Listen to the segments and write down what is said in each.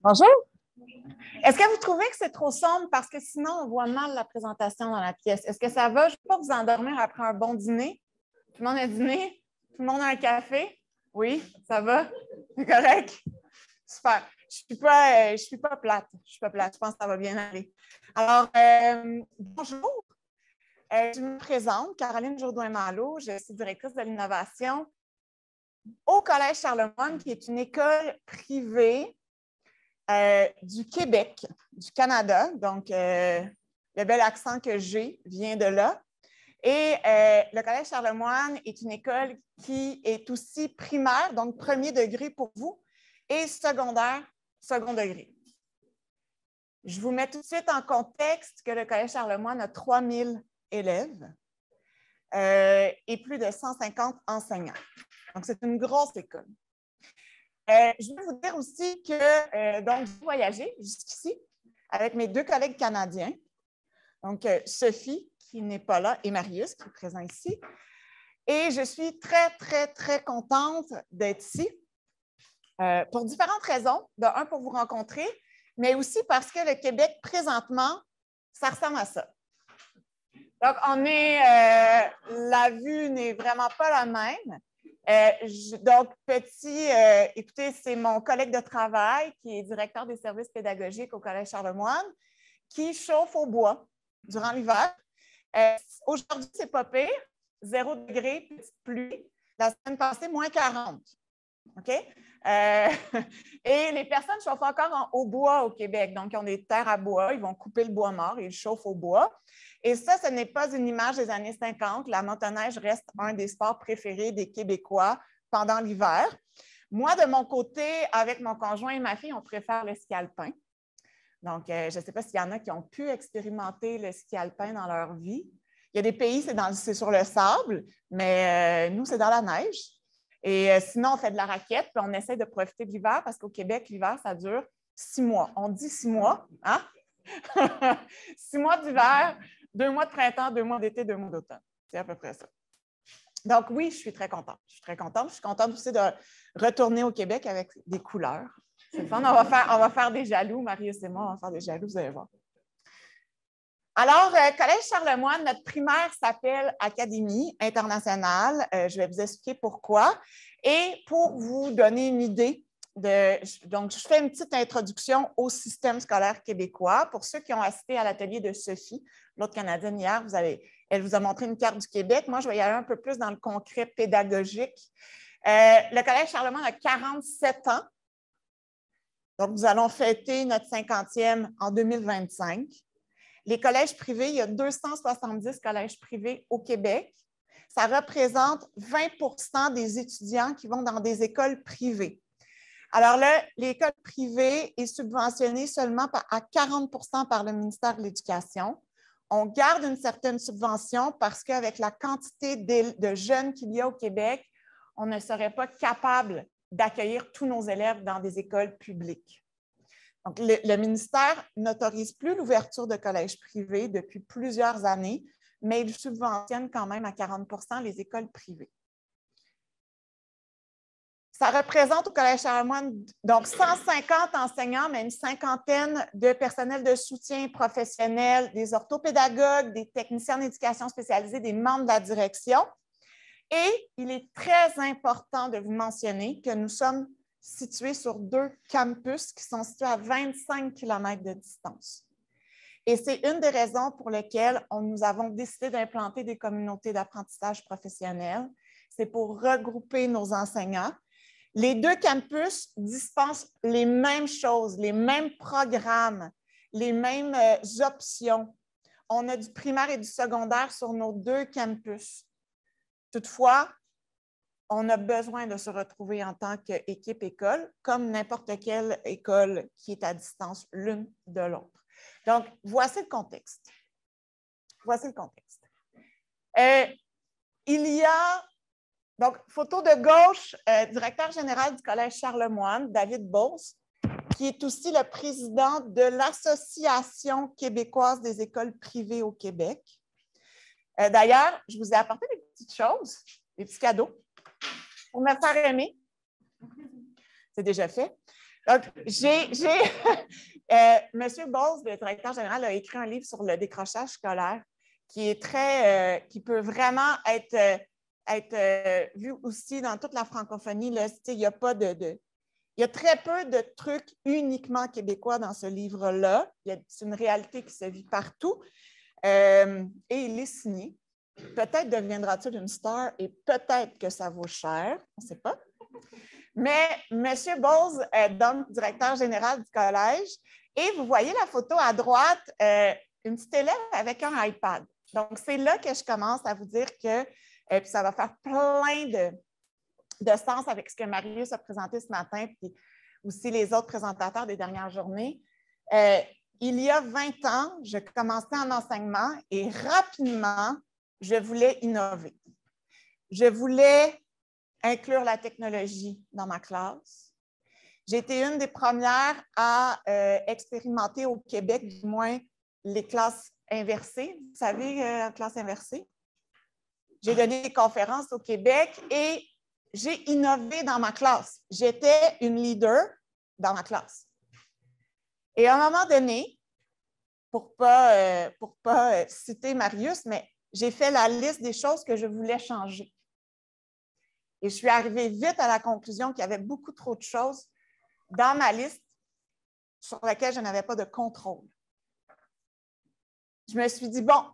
Bonjour. Est-ce que vous trouvez que c'est trop sombre parce que sinon, on voit mal la présentation dans la pièce? Est-ce que ça va? Je ne veux pas vous endormir après un bon dîner. Tout le monde a dîné? Tout le monde a un café? Oui, ça va? C'est correct? Super. Je ne suis pas plate. Je suis pas plate. Je pense que ça va bien aller. Alors, bonjour. Je me présente, Caroline Jourdouin-Malo. Je suis directrice de l'innovation au Collège Charlemagne, qui est une école privée du Québec, du Canada. Donc, le bel accent que j'ai vient de là. Et le Collège Charlemagne est une école qui est aussi primaire, donc premier degré pour vous, et secondaire, second degré. Je vous mets tout de suite en contexte que le Collège Charlemagne a 3000 élèves et plus de 150 enseignants. Donc, c'est une grosse école. Je vais vous dire aussi que donc, j'ai voyagé jusqu'ici avec mes deux collègues canadiens, donc Sophie, qui n'est pas là, et Marius, qui est présent ici. Et je suis très, très, très contente d'être ici pour différentes raisons. De un, pour vous rencontrer, mais aussi parce que le Québec, présentement, ça ressemble à ça. Donc, la vue n'est vraiment pas la même. Donc, écoutez, c'est mon collègue de travail qui est directeur des services pédagogiques au Collège Charlemagne qui chauffe au bois durant l'hiver. Aujourd'hui, c'est pas pire, 0 degré, petite pluie. La semaine passée, moins 40. OK? Et les personnes chauffent encore au bois au Québec. Donc, ils ont des terres à bois, ils vont couper le bois mort et ils chauffent au bois. Et ça, ce n'est pas une image des années 50. La motoneige reste un des sports préférés des Québécois pendant l'hiver. Moi, de mon côté, avec mon conjoint et ma fille, on préfère le ski alpin. Donc, je ne sais pas s'il y en a qui ont pu expérimenter le ski alpin dans leur vie. Il y a des pays, c'est sur le sable, mais nous, c'est dans la neige. Et sinon, on fait de la raquette, puis on essaie de profiter de l'hiver parce qu'au Québec, l'hiver, ça dure 6 mois. On dit 6 mois, hein? 6 mois d'hiver, 2 mois de printemps, 2 mois d'été, 2 mois d'automne. C'est à peu près ça. Donc, oui, je suis très contente. Je suis très contente. Je suis contente aussi de retourner au Québec avec des couleurs. C'est le fun. On va faire des jaloux. Marius et moi, on va faire des jaloux, vous allez voir. Alors, Collège Charlemagne, notre primaire s'appelle Académie internationale. Je vais vous expliquer pourquoi. Et pour vous donner une idée, donc, je fais une petite introduction au système scolaire québécois. Pour ceux qui ont assisté à l'atelier de Sophie, l'autre Canadienne hier, elle vous a montré une carte du Québec. Moi, je vais y aller un peu plus dans le concret pédagogique. Le Collège Charlemagne a 47 ans. Donc, nous allons fêter notre 50e en 2025. Les collèges privés, il y a 270 collèges privés au Québec. Ça représente 20 des étudiants qui vont dans des écoles privées. Alors là, l'école privée est subventionnée seulement à 40 par le ministère de l'Éducation. On garde une certaine subvention parce qu'avec la quantité de jeunes qu'il y a au Québec, on ne serait pas capable d'accueillir tous nos élèves dans des écoles publiques. Donc, le ministère n'autorise plus l'ouverture de collèges privés depuis plusieurs années, mais il subventionne quand même à 40 les écoles privées. Ça représente au Collège Charlemagne donc 150 enseignants, mais une cinquantaine de personnels de soutien professionnels, des orthopédagogues, des techniciens d'éducation spécialisés, des membres de la direction. Et il est très important de vous mentionner que nous sommes situés sur 2 campus qui sont situés à 25 km de distance. Et c'est une des raisons pour lesquelles nous avons décidé d'implanter des communautés d'apprentissage professionnel. C'est pour regrouper nos enseignants. Les 2 campus dispensent les mêmes choses, les mêmes programmes, les mêmes options. On a du primaire et du secondaire sur nos 2 campus. Toutefois, on a besoin de se retrouver en tant qu'équipe école, comme n'importe quelle école qui est à distance l'une de l'autre. Donc, voici le contexte. Voici le contexte. Il y a, donc, photo de gauche, directeur général du Collège Charlemagne, David Beauce, qui est aussi le président de l'Association québécoise des écoles privées au Québec. D'ailleurs, je vous ai apporté des petites choses, des petits cadeaux pour me faire aimer. C'est déjà fait. Donc, M. Bowles, le directeur général, a écrit un livre sur le décrochage scolaire qui est qui peut vraiment être vu aussi dans toute la francophonie. Là. Il y a pas il y a très peu de trucs uniquement québécois dans ce livre-là. C'est une réalité qui se vit partout. Et il est signé. Peut-être deviendra-t-il une star et peut-être que ça vaut cher. On ne sait pas. Mais M. Bowles est donc directeur général du collège. Et vous voyez la photo à droite, une petite élève avec un iPad. Donc, c'est là que je commence à vous dire que puis ça va faire plein de sens avec ce que Marius a présenté ce matin, puis aussi les autres présentateurs des dernières journées. Il y a 20 ans, je commençais en enseignement et rapidement, je voulais innover. Je voulais inclure la technologie dans ma classe. J'ai été une des premières à expérimenter au Québec, du moins, les classes inversées. Vous savez, la classe inversée? J'ai donné des conférences au Québec et j'ai innové dans ma classe. J'étais une leader dans ma classe. Et à un moment donné, pour ne pas citer Marius, mais j'ai fait la liste des choses que je voulais changer. Et je suis arrivée vite à la conclusion qu'il y avait beaucoup trop de choses dans ma liste sur lesquelles je n'avais pas de contrôle. Je me suis dit, bon,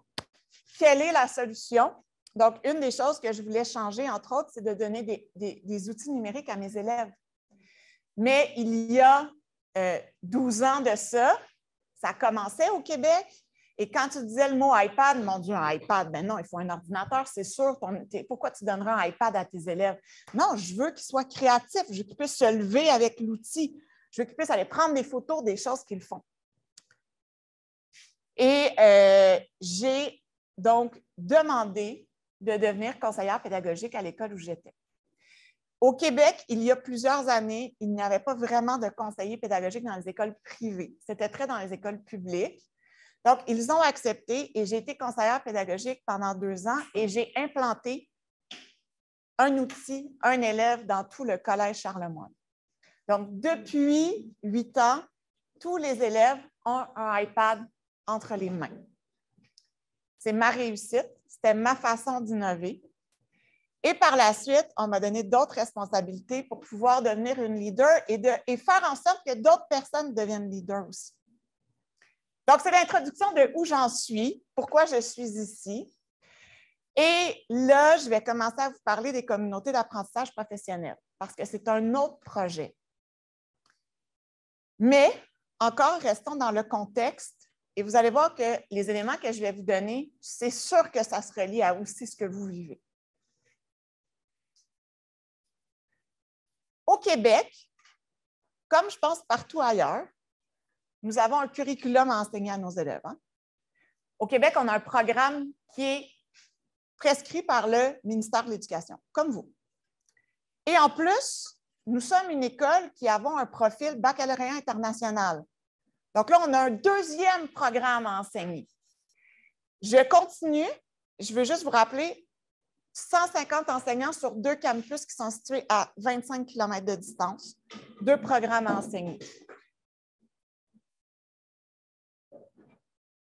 quelle est la solution? Donc, une des choses que je voulais changer, entre autres, c'est de donner des outils numériques à mes élèves. Mais il y a 12 ans de ça, ça commençait au Québec. Et quand tu disais le mot iPad, mon Dieu, un iPad, ben non, il faut un ordinateur, c'est sûr. Pourquoi tu donnerais un iPad à tes élèves? Non, je veux qu'ils soient créatifs, je veux qu'ils puissent se lever avec l'outil, je veux qu'ils puissent aller prendre des photos des choses qu'ils font. Et j'ai donc demandé de devenir conseillère pédagogique à l'école où j'étais. Au Québec, il y a plusieurs années, il n'y avait pas vraiment de conseillers pédagogiques dans les écoles privées. C'était très dans les écoles publiques. Donc, ils ont accepté et j'ai été conseillère pédagogique pendant 2 ans et j'ai implanté un outil, un élève dans tout le collège Charlemagne. Donc, depuis 8 ans, tous les élèves ont un iPad entre les mains. C'est ma réussite, c'était ma façon d'innover. Et par la suite, on m'a donné d'autres responsabilités pour pouvoir devenir une leader et faire en sorte que d'autres personnes deviennent leaders aussi. Donc, c'est l'introduction de où j'en suis, pourquoi je suis ici. Et là, je vais commencer à vous parler des communautés d'apprentissage professionnel parce que c'est un autre projet. Mais encore, restons dans le contexte et vous allez voir que les éléments que je vais vous donner, c'est sûr que ça se relie à aussi ce que vous vivez. Au Québec, comme je pense partout ailleurs, nous avons un curriculum à enseigner à nos élèves. Hein? Au Québec, on a un programme qui est prescrit par le ministère de l'Éducation, comme vous. Et en plus, nous sommes une école qui avons un profil baccalauréat international. Donc là, on a un deuxième programme à enseigner. Je continue. Je veux juste vous rappeler 150 enseignants sur 2 campus qui sont situés à 25 km de distance, 2 programmes à enseigner.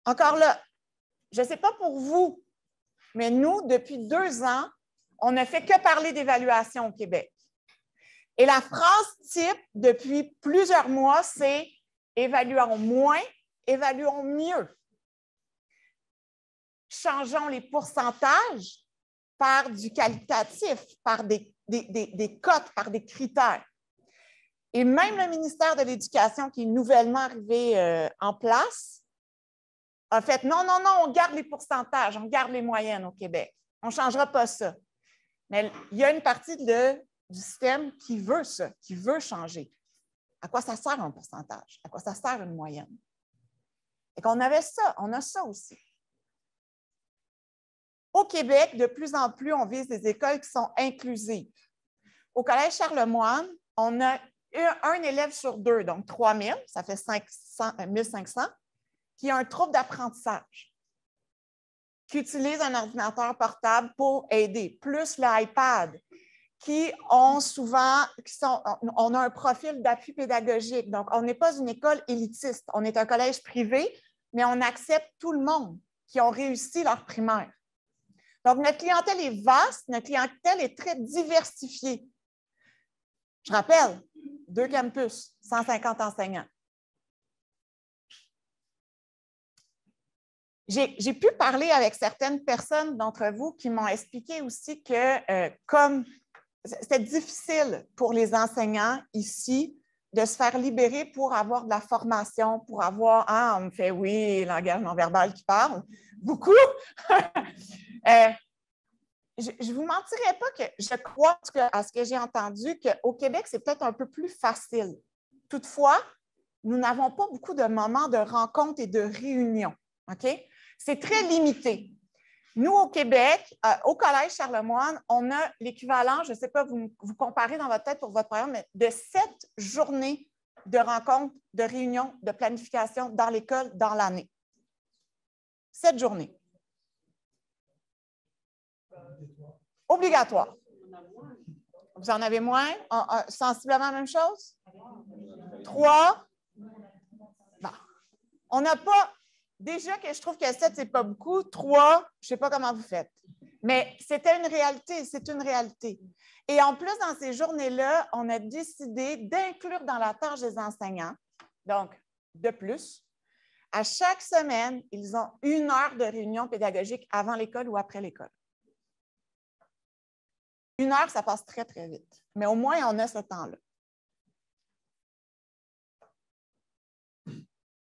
Encore là, je ne sais pas pour vous, mais nous, depuis 2 ans, on ne fait que parler d'évaluation au Québec. Et la phrase type depuis plusieurs mois, c'est « évaluons moins, évaluons mieux ». Changeons les pourcentages par du qualitatif, par des cotes, par des critères. Et même le ministère de l'Éducation, qui est nouvellement arrivé en place, a fait non, non, non, on garde les pourcentages, on garde les moyennes au Québec. On ne changera pas ça. Mais il y a une partie du système qui veut ça, qui veut changer. À quoi ça sert un pourcentage? À quoi ça sert une moyenne? Et qu'on avait ça, on a ça aussi. Au Québec, de plus en plus, on vise des écoles qui sont inclusives. Au Collège Charlemagne, on a un élève sur 2, donc 3 000, ça fait 1 500, qui a un trouble d'apprentissage, qui utilise un ordinateur portable pour aider, plus l'iPad, qui ont souvent, on a un profil d'appui pédagogique. Donc, on n'est pas une école élitiste. On est un collège privé, mais on accepte tout le monde qui ont réussi leur primaire. Donc, notre clientèle est vaste, notre clientèle est très diversifiée. Je rappelle, 2 campus, 150 enseignants. J'ai pu parler avec certaines personnes d'entre vous qui m'ont expliqué aussi que comme c'était difficile pour les enseignants ici de se faire libérer pour avoir de la formation, pour avoir, on me fait oui, langage non verbal qui parle, beaucoup. Je ne vous mentirais pas que je crois à ce que j'ai entendu qu'au Québec, c'est peut-être un peu plus facile. Toutefois, nous n'avons pas beaucoup de moments de rencontres et de réunions. OK? C'est très limité. Nous, au Québec, au Collège Charlemagne, on a l'équivalent, je ne sais pas, vous comparez dans votre tête pour votre programme, mais de 7 journées de rencontres, de réunions, de planification dans l'école dans l'année. 7 journées. Obligatoire. Vous en avez moins? Sensiblement la même chose? 3? Bon. On n'a pas... Déjà que je trouve que 7, ce n'est pas beaucoup. 3, je ne sais pas comment vous faites. Mais c'était une réalité, c'est une réalité. Et en plus, dans ces journées-là, on a décidé d'inclure dans la tâche des enseignants, donc de plus, à chaque semaine, ils ont 1 heure de réunion pédagogique avant l'école ou après l'école. 1 heure, ça passe très, très vite. Mais au moins, on a ce temps-là.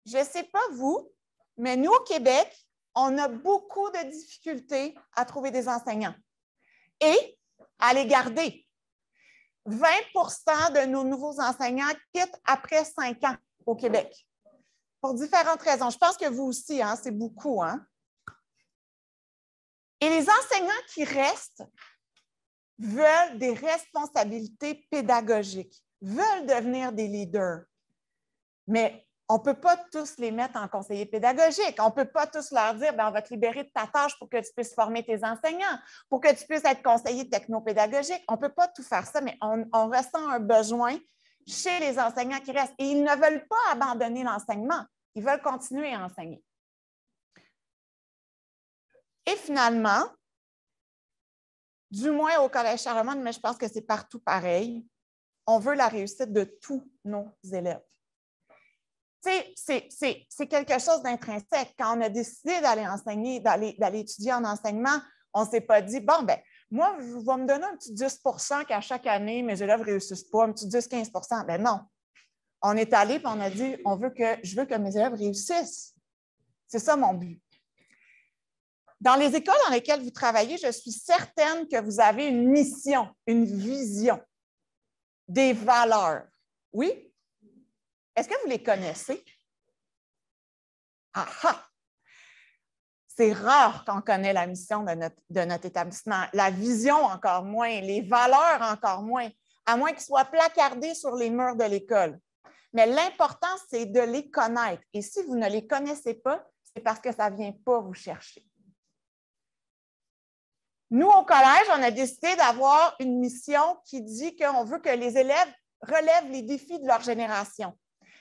Je ne sais pas vous, mais nous, au Québec, on a beaucoup de difficultés à trouver des enseignants et à les garder. 20 de nos nouveaux enseignants quittent après 5 ans au Québec pour différentes raisons. Je pense que vous aussi, hein, c'est beaucoup. Hein? Et les enseignants qui restent veulent des responsabilités pédagogiques, veulent devenir des leaders. Mais on ne peut pas tous les mettre en conseiller pédagogique. On ne peut pas tous leur dire, on va te libérer de ta tâche pour que tu puisses former tes enseignants, pour que tu puisses être conseiller technopédagogique. On ne peut pas tout faire ça, mais on ressent un besoin chez les enseignants qui restent. Et ils ne veulent pas abandonner l'enseignement. Ils veulent continuer à enseigner. Et finalement, du moins au Collège Charlemagne, mais je pense que c'est partout pareil, on veut la réussite de tous nos élèves. C'est quelque chose d'intrinsèque. Quand on a décidé d'aller enseigner, d'aller étudier en enseignement, on ne s'est pas dit, bon, ben moi, je vais me donner un petit 10 qu'à chaque année, mes élèves ne réussissent pas, un petit 10-15 Ben non. On est allé et on a dit, je veux que mes élèves réussissent. C'est ça mon but. Dans les écoles dans lesquelles vous travaillez, je suis certaine que vous avez une mission, une vision, des valeurs. Oui? Est-ce que vous les connaissez? Ah ah! C'est rare qu'on connaît la mission de notre établissement. La vision, encore moins. Les valeurs, encore moins. À moins qu'ils soient placardés sur les murs de l'école. Mais l'important, c'est de les connaître. Et si vous ne les connaissez pas, c'est parce que ça ne vient pas vous chercher. Nous, au collège, on a décidé d'avoir une mission qui dit qu'on veut que les élèves relèvent les défis de leur génération.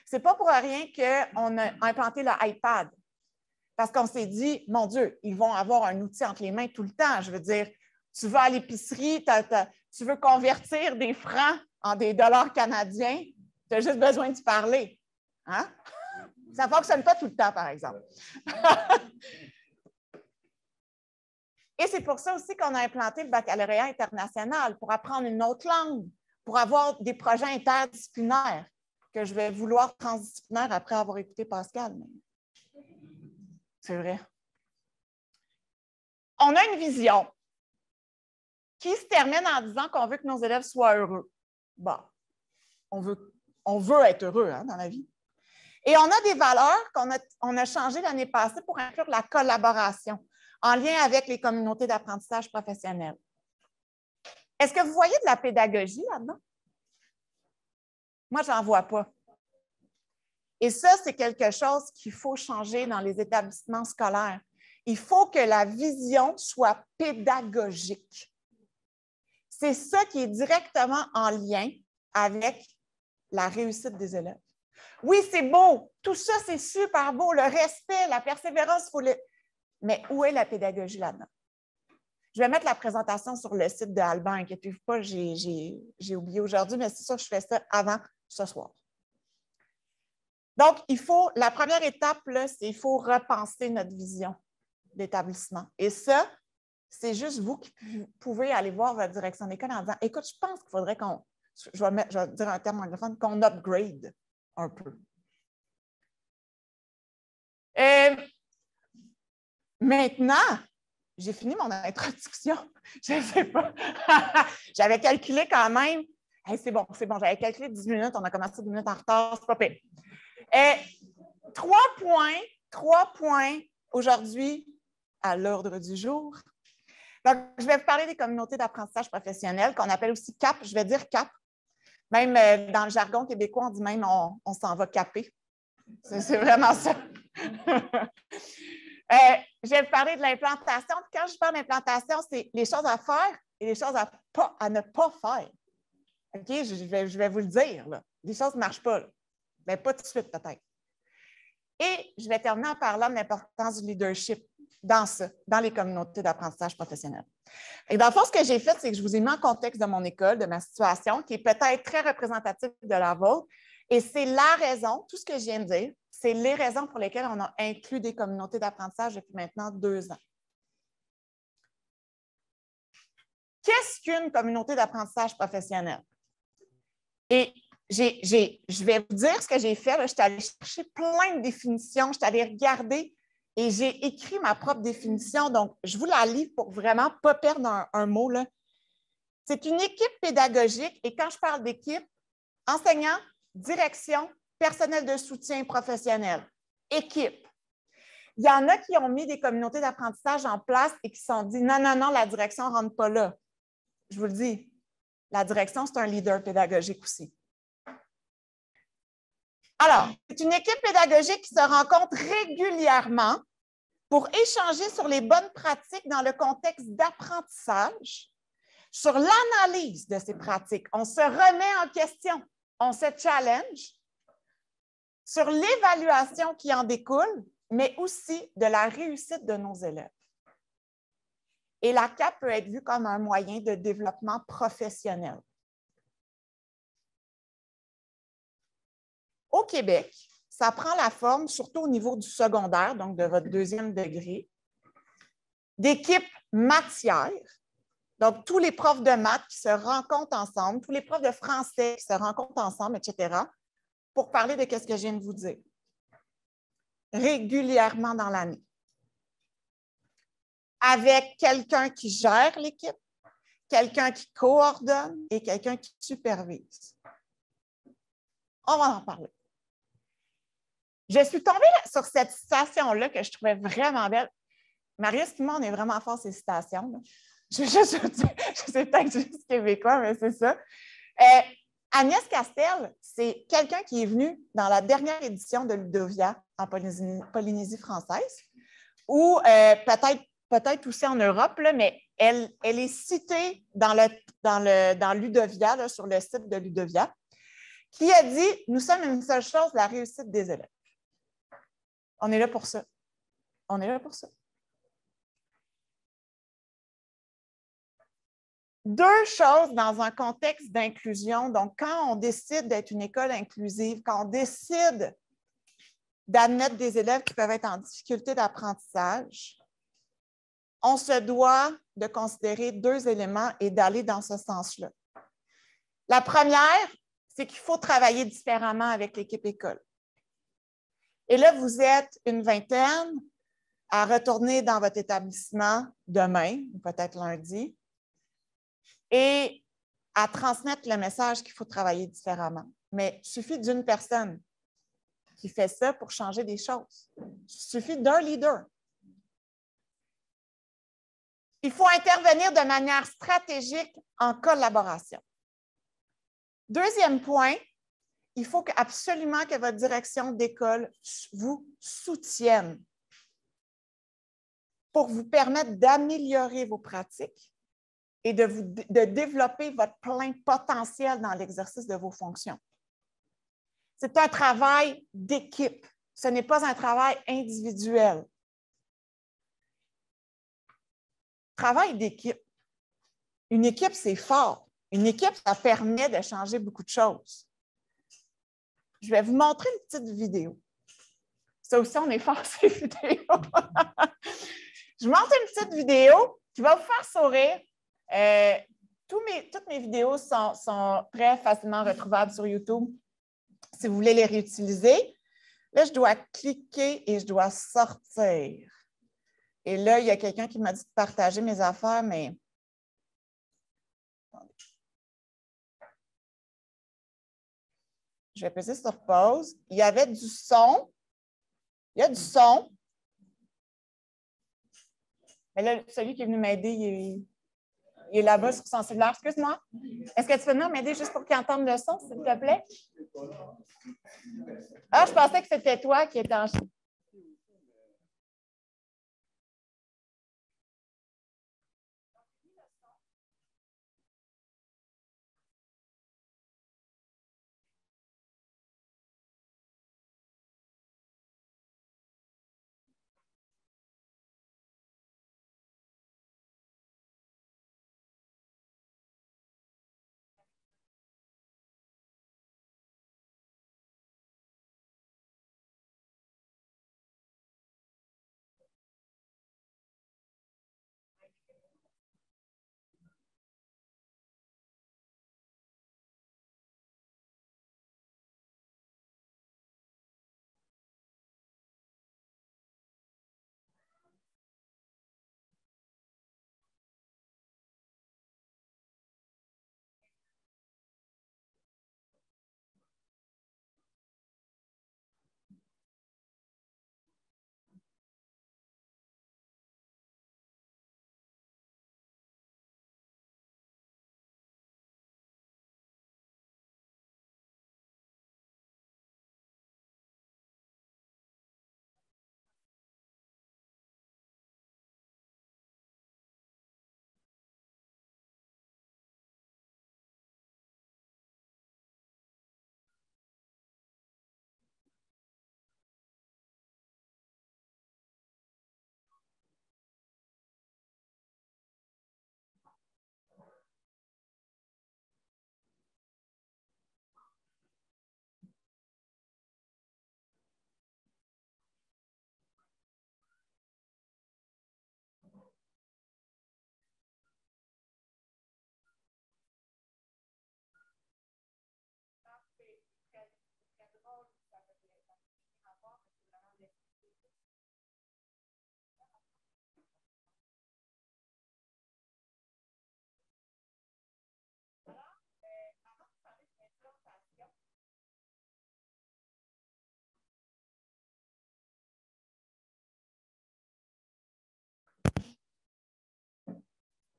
Ce n'est pas pour rien qu'on a implanté le iPad. Parce qu'on s'est dit, mon Dieu, ils vont avoir un outil entre les mains tout le temps. Je veux dire, tu vas à l'épicerie, tu veux convertir des francs en des dollars canadiens, tu as juste besoin de parler. Hein? Ça ne fonctionne pas tout le temps, par exemple. Et c'est pour ça aussi qu'on a implanté le baccalauréat international, pour apprendre une autre langue, pour avoir des projets interdisciplinaires, que je vais vouloir transdisciplinaire après avoir écouté Pascal. C'est vrai. On a une vision qui se termine en disant qu'on veut que nos élèves soient heureux. Bon, on veut être heureux hein, dans la vie. Et on a des valeurs qu'on a changées l'année passée pour inclure la collaboration en lien avec les communautés d'apprentissage professionnel. Est-ce que vous voyez de la pédagogie là-dedans? Moi, je n'en vois pas. Et ça, c'est quelque chose qu'il faut changer dans les établissements scolaires. Il faut que la vision soit pédagogique. C'est ça qui est directement en lien avec la réussite des élèves. Oui, c'est beau. Tout ça, c'est super beau. Le respect, la persévérance, il faut le... Mais où est la pédagogie là-dedans? Je vais mettre la présentation sur le site de Alban. Inquiétez-vous pas, j'ai oublié aujourd'hui, mais c'est sûr que je fais ça avant ce soir. Donc, la première étape, c'est qu'il faut repenser notre vision d'établissement. Et ça, c'est juste vous qui pouvez aller voir votre direction d'école en disant, écoute, je pense qu'il faudrait je vais dire un terme anglophone, qu'on upgrade un peu. Maintenant, j'ai fini mon introduction. Je ne sais pas. J'avais calculé quand même. Hey, c'est bon. J'avais calculé 10 minutes. On a commencé 10 minutes en retard. C'est pas pire. 3 points aujourd'hui à l'ordre du jour. Donc, je vais vous parler des communautés d'apprentissage professionnel qu'on appelle aussi CAP. Je vais dire CAP. Même dans le jargon québécois, on dit même on s'en va caper. C'est vraiment ça. Je vais vous parler de l'implantation. Quand je parle d'implantation, c'est les choses à faire et les choses à ne pas faire. OK? Je vais vous le dire. Là. Les choses ne marchent pas. Mais pas tout de suite, peut-être. Et je vais terminer en parlant de l'importance du leadership dans les communautés d'apprentissage professionnel. Et dans le fond, ce que j'ai fait, c'est que je vous ai mis en contexte de mon école, de ma situation, qui est peut-être très représentative de la vôtre. Et c'est la raison, tout ce que je viens de dire, c'est les raisons pour lesquelles on a inclus des communautés d'apprentissage depuis maintenant 2 ans. Qu'est-ce qu'une communauté d'apprentissage professionnel? Et je vais vous dire ce que j'ai fait. Je suis allée chercher plein de définitions, je suis allée regarder et j'ai écrit ma propre définition. Donc, je vous la lis pour vraiment ne pas perdre un mot. C'est une équipe pédagogique et quand je parle d'équipe, enseignants, direction, personnel de soutien professionnel, équipe. Il y en a qui ont mis des communautés d'apprentissage en place et qui se sont dit non, la direction ne rentre pas là. Je vous le dis, la direction, c'est un leader pédagogique aussi. Alors, c'est une équipe pédagogique qui se rencontre régulièrement pour échanger sur les bonnes pratiques dans le contexte d'apprentissage, sur l'analyse de ces pratiques. On se remet en question, on se challenge sur l'évaluation qui en découle, mais aussi de la réussite de nos élèves. Et la CAP peut être vue comme un moyen de développement professionnel. Au Québec, ça prend la forme, surtout au niveau du secondaire, donc de votre 2e degré, d'équipes matières. Donc, tous les profs de maths qui se rencontrent ensemble, tous les profs de français qui se rencontrent ensemble, etc., pour parler de ce que je viens de vous dire. Régulièrement dans l'année. Avec quelqu'un qui gère l'équipe, quelqu'un qui coordonne et quelqu'un qui supervise. On va en parler. Je suis tombée sur cette citation-là que je trouvais vraiment belle. Marius et moi, on est vraiment fort ces citations. Là. Je sais peut-être juste québécois, mais c'est ça. Agnès Castel, c'est quelqu'un qui est venu dans la dernière édition de Ludovia en Polynésie française, ou peut-être aussi en Europe, là, mais elle est citée dans Ludovia, là, sur le site de Ludovia, qui a dit « Nous sommes une seule chose, la réussite des élèves. » On est là pour ça. On est là pour ça. 2 choses dans un contexte d'inclusion. Donc, quand on décide d'être une école inclusive, quand on décide d'admettre des élèves qui peuvent être en difficulté d'apprentissage, on se doit de considérer 2 éléments et d'aller dans ce sens-là. La première, c'est qu'il faut travailler différemment avec l'équipe école. Et là, vous êtes une vingtaine à retourner dans votre établissement demain, ou peut-être lundi, et à transmettre le message qu'il faut travailler différemment. Mais il suffit d'une personne qui fait ça pour changer des choses. Il suffit d'un leader. Il faut intervenir de manière stratégique en collaboration. 2e point, il faut absolument que votre direction d'école vous soutienne pour vous permettre d'améliorer vos pratiques et de développer votre plein potentiel dans l'exercice de vos fonctions. C'est un travail d'équipe. Ce n'est pas un travail individuel. Travail d'équipe. Une équipe, c'est fort. Une équipe, ça permet de changer beaucoup de choses. Je vais vous montrer une petite vidéo. Ça aussi, on est fort sur les vidéos. Je vous montre une petite vidéo qui va vous faire sourire. Toutes mes vidéos sont très facilement retrouvables sur YouTube si vous voulez les réutiliser. Là, je dois cliquer et je dois sortir. Et là, il y a quelqu'un qui m'a dit de partager mes affaires, mais... Attendez. Je vais peser sur pause. Il y avait du son. Il y a du son. Mais là, celui qui est venu m'aider, il est là-bas sur son cellulaire. Excuse-moi. Est-ce que tu peux venir m'aider juste pour qu'il entende le son, s'il te plaît? Ah, je pensais que c'était toi qui étais en...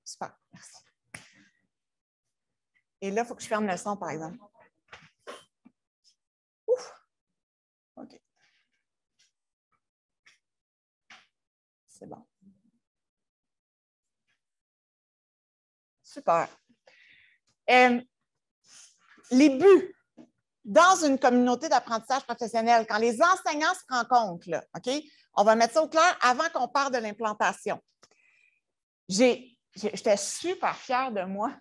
Super, merci. Et là, il faut que je ferme le son, par exemple. Ouf! OK. C'est bon. Super. Les buts dans une communauté d'apprentissage professionnel, quand les enseignants se rencontrent, là, OK? On va mettre ça au clair avant qu'on parle de l'implantation. J'étais super fière de moi.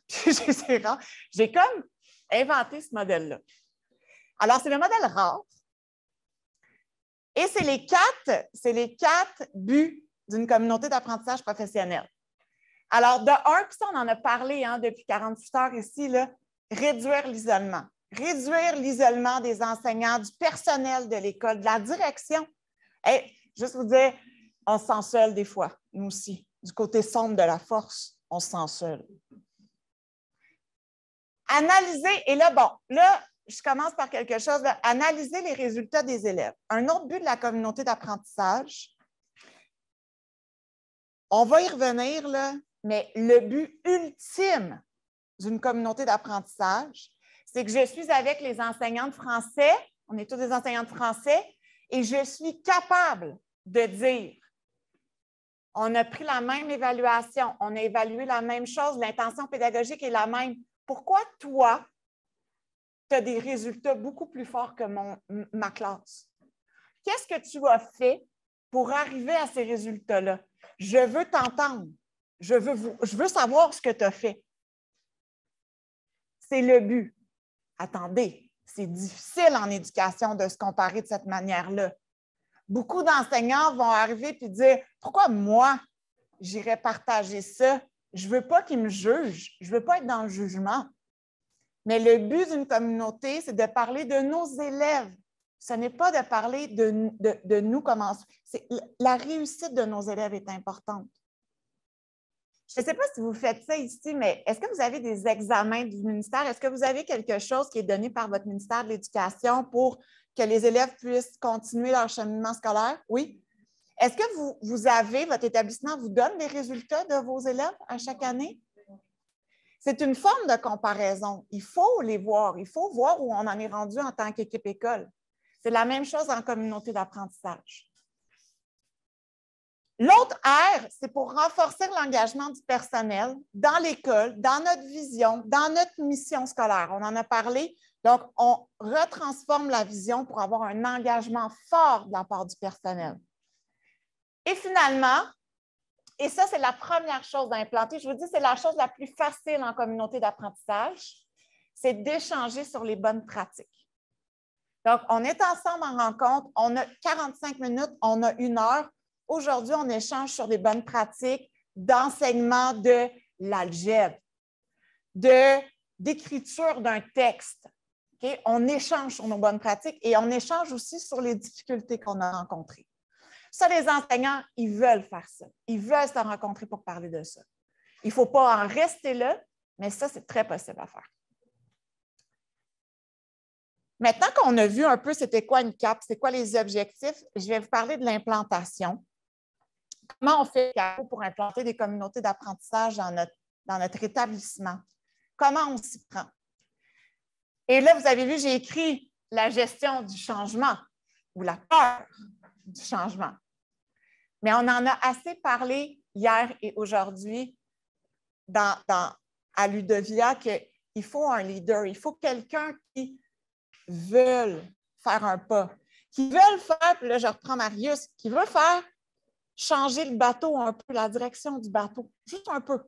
J'ai comme inventé ce modèle-là. Alors, c'est le modèle RAR. Et c'est les quatre buts d'une communauté d'apprentissage professionnel. Alors, de un, puis ça, on en a parlé depuis 48 heures ici, là, réduire l'isolement. Réduire l'isolement des enseignants, du personnel de l'école, de la direction. Hey, juste vous dire, on se sent seul des fois, nous aussi. Du côté sombre de la force, on se sent seul. Analyser, et là, bon, là, je commence par quelque chose, là, analyser les résultats des élèves. Un autre but de la communauté d'apprentissage, on va y revenir, là, mais le but ultime d'une communauté d'apprentissage, c'est que je suis avec les enseignants de français, on est tous des enseignants de français, et je suis capable de dire On a pris la même évaluation, on a évalué la même chose, l'intention pédagogique est la même. Pourquoi toi, tu as des résultats beaucoup plus forts que ma classe? Qu'est-ce que tu as fait pour arriver à ces résultats-là? Je veux t'entendre. Je veux savoir ce que tu as fait. C'est le but. Attendez, c'est difficile en éducation de se comparer de cette manière-là. Beaucoup d'enseignants vont arriver et dire « Pourquoi moi, j'irais partager ça? Je ne veux pas qu'ils me jugent. Je ne veux pas être dans le jugement. » Mais le but d'une communauté, c'est de parler de nos élèves. Ce n'est pas de parler de nous comment... La réussite de nos élèves est importante. Je ne sais pas si vous faites ça ici, mais est-ce que vous avez des examens du ministère? Est-ce que vous avez quelque chose qui est donné par votre ministère de l'Éducation pour que les élèves puissent continuer leur cheminement scolaire? Oui? Est-ce que votre établissement vous donne les résultats de vos élèves à chaque année? C'est une forme de comparaison. Il faut les voir. Il faut voir où on en est rendu en tant qu'équipe école. C'est la même chose en communauté d'apprentissage. L'autre R, c'est pour renforcer l'engagement du personnel dans l'école, dans notre vision, dans notre mission scolaire. On en a parlé. Donc, on retransforme la vision pour avoir un engagement fort de la part du personnel. Et finalement, et ça, c'est la première chose à implanter, je vous dis, c'est la chose la plus facile en communauté d'apprentissage, c'est d'échanger sur les bonnes pratiques. Donc, on est ensemble en rencontre, on a 45 minutes, on a 1 heure. Aujourd'hui, on échange sur des bonnes pratiques d'enseignement de l'algèbre, d'écriture d'un texte. Okay? On échange sur nos bonnes pratiques et on échange aussi sur les difficultés qu'on a rencontrées. Ça, les enseignants, ils veulent faire ça. Ils veulent se rencontrer pour parler de ça. Il ne faut pas en rester là, mais ça, c'est très possible à faire. Maintenant qu'on a vu un peu c'était quoi une CAP, c'est quoi les objectifs, je vais vous parler de l'implantation. Comment on fait pour implanter des communautés d'apprentissage dans notre établissement? Comment on s'y prend? Et là, vous avez vu, j'ai écrit la gestion du changement ou la peur du changement. Mais on en a assez parlé hier et aujourd'hui à Ludovia qu'il faut un leader, il faut quelqu'un qui veut faire un pas, qui veut faire, puis là je reprends Marius, qui veut faire changer le bateau un peu, la direction du bateau, juste un peu.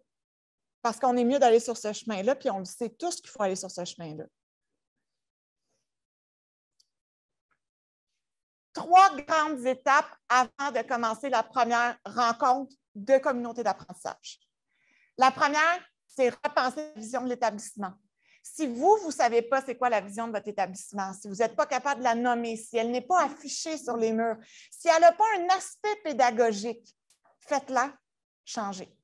Parce qu'on est mieux d'aller sur ce chemin-là, puis on le sait tous qu'il faut aller sur ce chemin-là. 3 grandes étapes avant de commencer la première rencontre de communauté d'apprentissage. La première, c'est repenser la vision de l'établissement. Si vous ne savez pas c'est quoi la vision de votre établissement, si vous n'êtes pas capable de la nommer, si elle n'est pas affichée sur les murs, si elle n'a pas un aspect pédagogique, faites-la changer.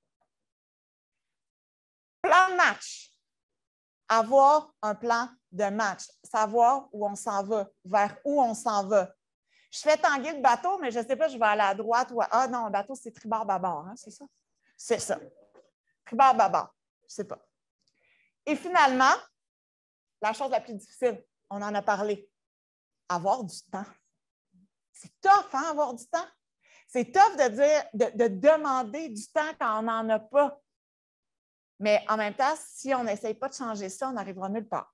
Plan de match. Avoir un plan de match. Savoir où on s'en va, vers où on s'en va. Je fais tanguer le bateau, mais je ne sais pas, je vais aller à droite ou à... Ah non, le bateau, c'est tribord-bâbord, hein, c'est ça? C'est ça. Tribord-bâbord, je ne sais pas. Et finalement, la chose la plus difficile, on en a parlé, avoir du temps. C'est tough, hein, avoir du temps? C'est tough de dire, de demander du temps quand on n'en a pas. Mais en même temps, si on n'essaye pas de changer ça, on n'arrivera nulle part.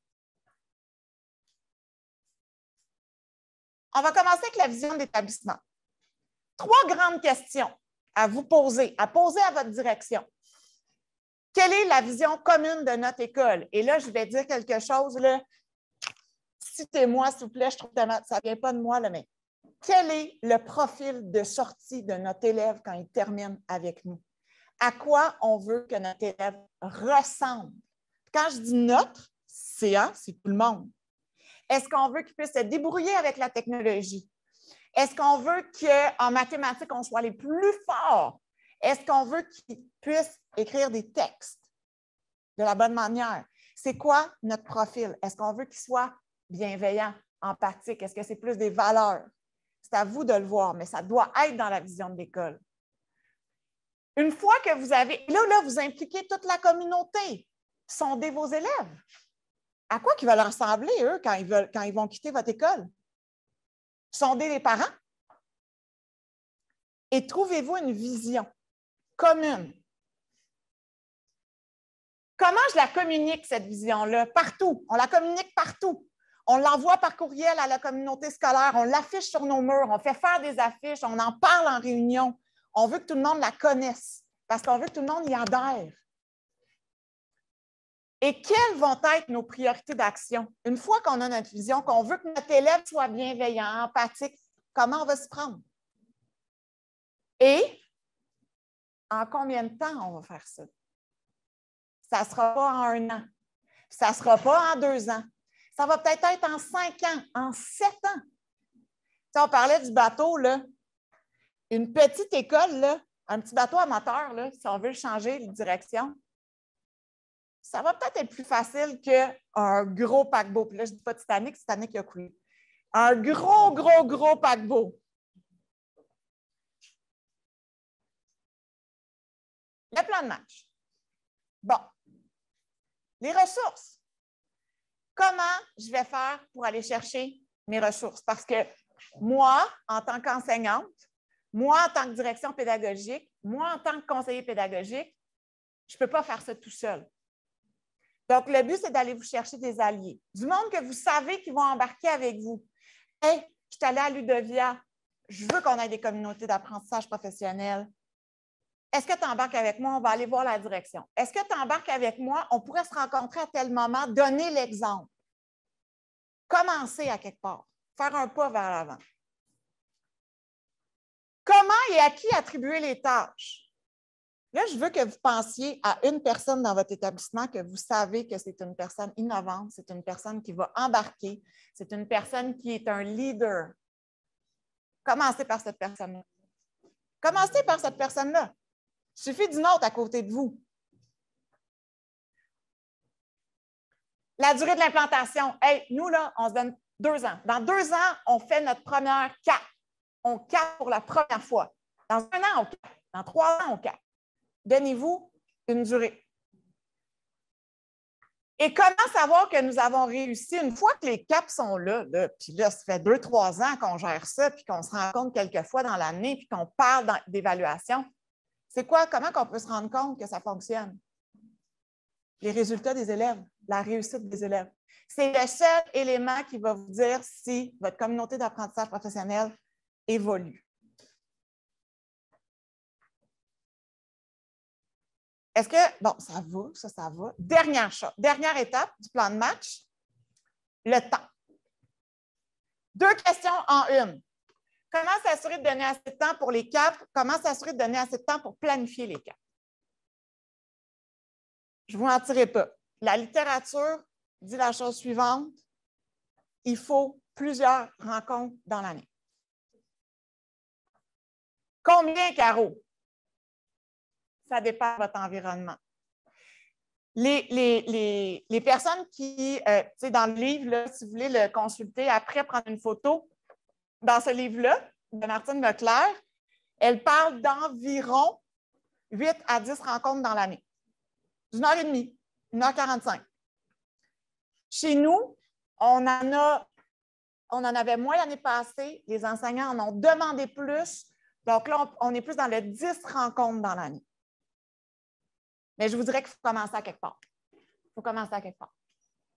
On va commencer avec la vision de l'établissement. 3 grandes questions à vous poser, à poser à votre direction. Quelle est la vision commune de notre école? Et là, je vais dire quelque chose, là. Citez-moi, s'il vous plaît, je trouve que ça ne vient pas de moi, là, mais quel est le profil de sortie de notre élève quand il termine avec nous? À quoi on veut que notre élève ressemble? Quand je dis notre, c'est tout le monde. Est-ce qu'on veut qu'il puisse se débrouiller avec la technologie? Est-ce qu'on veut qu'en mathématiques, on soit les plus forts? Est-ce qu'on veut qu'il puisse écrire des textes de la bonne manière? C'est quoi notre profil? Est-ce qu'on veut qu'il soit bienveillant, empathique? Est-ce que c'est plus des valeurs? C'est à vous de le voir, mais ça doit être dans la vision de l'école. Une fois que vous avez... Là, vous impliquez toute la communauté. Sondez vos élèves. À quoi ils veulent ressembler, eux, quand ils vont quitter votre école? Sondez les parents. Et trouvez-vous une vision. commune. Comment je la communique, cette vision-là? Partout. On la communique partout. On l'envoie par courriel à la communauté scolaire, on l'affiche sur nos murs, on fait faire des affiches, on en parle en réunion. On veut que tout le monde la connaisse parce qu'on veut que tout le monde y adhère. Et quelles vont être nos priorités d'action? Une fois qu'on a notre vision, qu'on veut que notre élève soit bienveillant, empathique, comment on va s'y prendre? Et en combien de temps on va faire ça? Ça ne sera pas en 1 an. Ça ne sera pas en 2 ans. Ça va peut-être être en 5 ans, en 7 ans. Si on parlait du bateau, là, une petite école, là, un petit bateau à moteur, là, si on veut changer de direction, ça va peut-être être plus facile qu'un gros paquebot. Puis là, je ne dis pas Titanic, Titanic a coulé. Un gros paquebot. Le plan de match. Bon. Les ressources. Comment je vais faire pour aller chercher mes ressources? Parce que moi, en tant qu'enseignante, moi, en tant que direction pédagogique, moi, en tant que conseiller pédagogique, je ne peux pas faire ça tout seul. Donc, le but, c'est d'aller vous chercher des alliés, du monde que vous savez qui vont embarquer avec vous. Hey, je suis allée à Ludovia, je veux qu'on ait des communautés d'apprentissage professionnel. Est-ce que tu embarques avec moi? On va aller voir la direction. Est-ce que tu embarques avec moi? On pourrait se rencontrer à tel moment, donner l'exemple. Commencer à quelque part, faire un pas vers l'avant. Comment et à qui attribuer les tâches? Là, je veux que vous pensiez à une personne dans votre établissement que vous savez que c'est une personne innovante, c'est une personne qui va embarquer, c'est une personne qui est un leader. Commencez par cette personne-là. Commencez par cette personne-là. Il suffit d'une autre à côté de vous. La durée de l'implantation. Hey, nous, là, on se donne 2 ans. Dans 2 ans, on fait notre première cap. On cap pour la première fois. Dans 1 an, on cap. Dans 3 ans, on cap. Donnez-vous une durée. Et comment savoir que nous avons réussi? Une fois que les caps sont là, puis là, ça fait 2-3 ans qu'on gère ça, puis qu'on se rencontre quelques fois dans l'année, puis qu'on parle d'évaluation, c'est quoi? Comment on peut se rendre compte que ça fonctionne? Les résultats des élèves, la réussite des élèves. C'est le seul élément qui va vous dire si votre communauté d'apprentissage professionnel évolue. Est-ce que, bon, ça va, ça va. Dernière étape du plan de match, le temps. 2 questions en une. Comment s'assurer de donner assez de temps pour les caps? Comment s'assurer de donner assez de temps pour planifier les caps? Je ne vous mentirai pas. La littérature dit la chose suivante, il faut plusieurs rencontres dans l'année. Combien, Caro? Ça dépend de votre environnement. Les personnes qui, dans le livre, là, si vous voulez le consulter après, prendre une photo, dans ce livre-là, de Martine Leclerc, elle parle d'environ 8 à 10 rencontres dans l'année. d'1h30, 1h45. Chez nous, on en avait moins l'année passée. Les enseignants en ont demandé plus. Donc là, on est plus dans le 10 rencontres dans l'année. Mais je vous dirais qu'il faut commencer à quelque part. Il faut commencer à quelque part.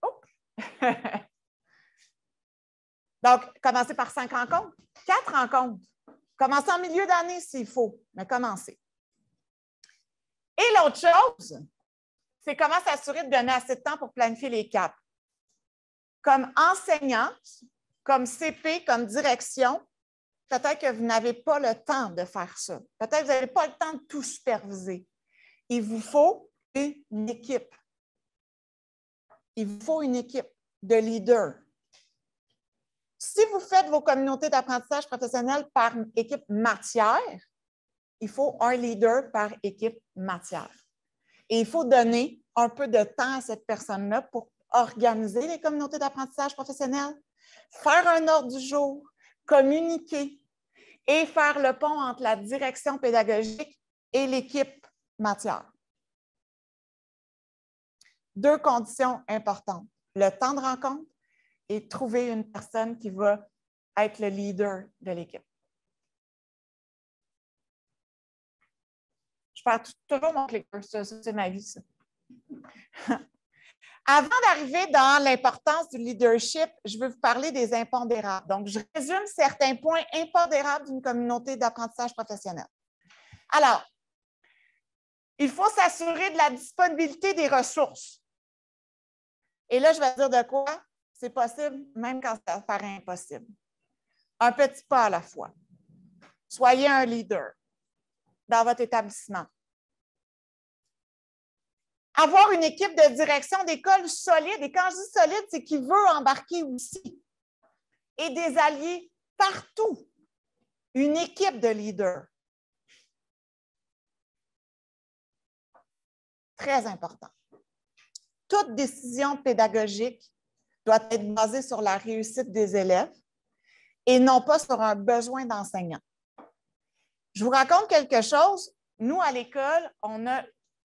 Oh! Donc, commencez par 5 rencontres, 4 rencontres. Commencez en milieu d'année s'il faut, mais commencez. Et l'autre chose, c'est comment s'assurer de donner assez de temps pour planifier les caps. Comme enseignante, comme CP, comme direction, peut-être que vous n'avez pas le temps de faire ça. Peut-être que vous n'avez pas le temps de tout superviser. Il vous faut une équipe. Il vous faut une équipe de leaders. Si vous faites vos communautés d'apprentissage professionnel par équipe matière, il faut un leader par équipe matière. Et il faut donner un peu de temps à cette personne-là pour organiser les communautés d'apprentissage professionnel, faire un ordre du jour, communiquer et faire le pont entre la direction pédagogique et l'équipe matière. 2 conditions importantes, le temps de rencontre et trouver une personne qui va être le leader de l'équipe. Je perds toujours mon clicker. Ça, c'est ma vie, ça. Avant d'arriver dans l'importance du leadership, je veux vous parler des impondérables. Donc, je résume certains points impondérables d'une communauté d'apprentissage professionnel. Alors, il faut s'assurer de la disponibilité des ressources. Et là, je vais dire de quoi? C'est possible, même quand ça paraît impossible. Un petit pas à la fois. Soyez un leader dans votre établissement. Avoir une équipe de direction d'école solide, et quand je dis solide, c'est qui veut embarquer aussi. Et des alliés partout. Une équipe de leaders. Très important. Toute décision pédagogique doit être basée sur la réussite des élèves et non pas sur un besoin d'enseignant. Je vous raconte quelque chose. Nous, à l'école, on a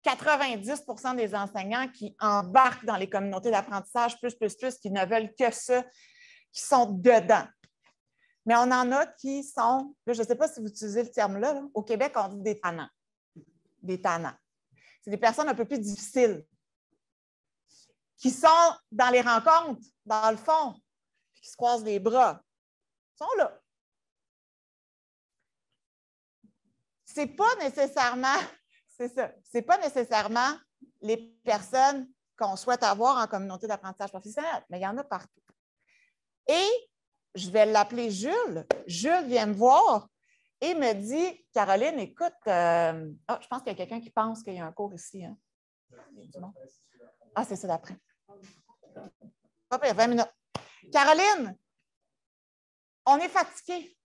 90 des enseignants qui embarquent dans les communautés d'apprentissage plus, qui ne veulent que ça, qui sont dedans. Mais on en a qui sont, là, je ne sais pas si vous utilisez le terme-là, au Québec, on dit des tannants. Des tannants. C'est des personnes un peu plus difficiles, qui sont dans les rencontres, dans le fond, qui se croisent les bras. Ils sont là. C'est pas nécessairement, c'est ça, c'est pas nécessairement les personnes qu'on souhaite avoir en communauté d'apprentissage professionnel, mais il y en a partout. Et je vais l'appeler Jules. Jules vient me voir et me dit, Caroline, écoute, je pense qu'il y a quelqu'un qui pense qu'il y a un cours ici. Hein? Ah, c'est ça d'après. Hop, il y a 20 minutes. Caroline, on est fatigué.